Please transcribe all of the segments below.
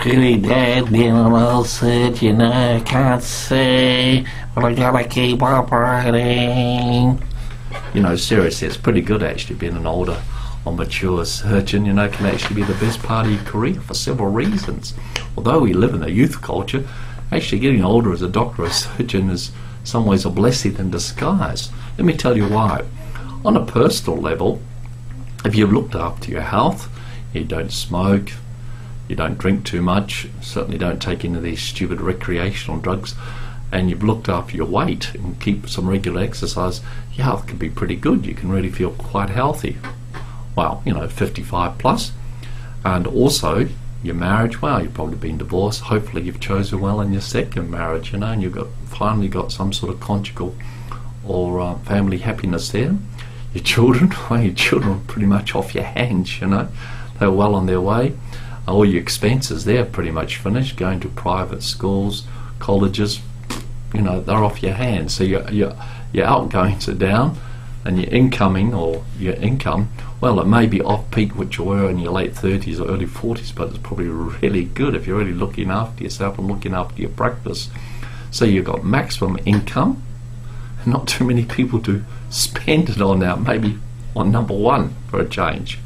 pretty dead being an old surgeon. I can't see, but I gotta keep operating. You know, seriously, it's pretty good actually being an older or mature surgeon. You know, can actually be the best part of your career for several reasons. Although we live in a youth culture, actually getting older as a doctor or surgeon is in some ways a blessing in disguise. Let me tell you why. On a personal level, if you've looked after your health, you don't smoke, you don't drink too much, certainly don't take any of these stupid recreational drugs, and you've looked after your weight and keep some regular exercise, your health can be pretty good. You can really feel quite healthy. Well, you know, 55 plus. And also, your marriage, well, you've probably been divorced. Hopefully you've chosen well in your second marriage, you know, and you've finally got some sort of conjugal or family happiness there. Your children, well, your children are pretty much off your hands, you know. They're well on their way. All your expenses, they're pretty much finished. Going to private schools, colleges, you know, they're off your hands. So your outgoings are down, and your incoming or your income, well, it may be off peak, which you were in your late 30s or early 40s, but it's probably really good if you're really looking after yourself and looking after your practice. So you've got maximum income, and not too many people to spend it on now, maybe on number one for a change.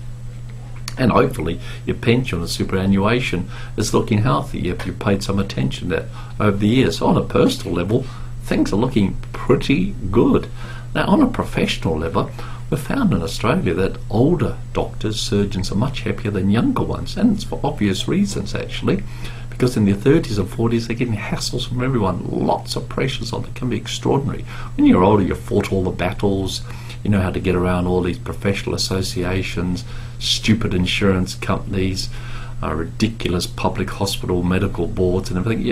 And hopefully your pension or superannuation is looking healthy if you've paid some attention to that over the years. So on a personal level, things are looking pretty good. Now on a professional level, we've found in Australia that older doctors, surgeons are much happier than younger ones, and it's for obvious reasons actually, because in their 30s and 40s they're getting hassles from everyone, lots of pressures on them. It can be extraordinary. When you're older, you've fought all the battles, you know how to get around all these professional associations, stupid insurance companies, ridiculous public hospital medical boards and everything.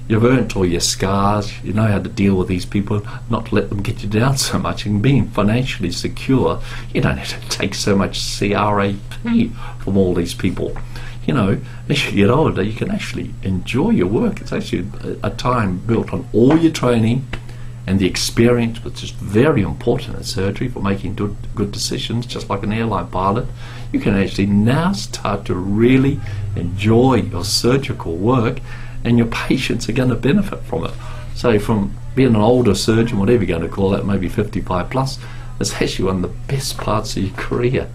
You've earned all your scars. You know how to deal with these people, not to let them get you down so much. And being financially secure, you don't have to take so much CRAP from all these people. You know, as you get older, you can actually enjoy your work. It's actually a time built on all your training and the experience, which is very important in surgery for making good decisions, just like an airline pilot. You can actually now start to really enjoy your surgical work, and your patients are going to benefit from it. So from being an older surgeon, whatever you're going to call that, maybe 55 plus, it's actually one of the best parts of your career.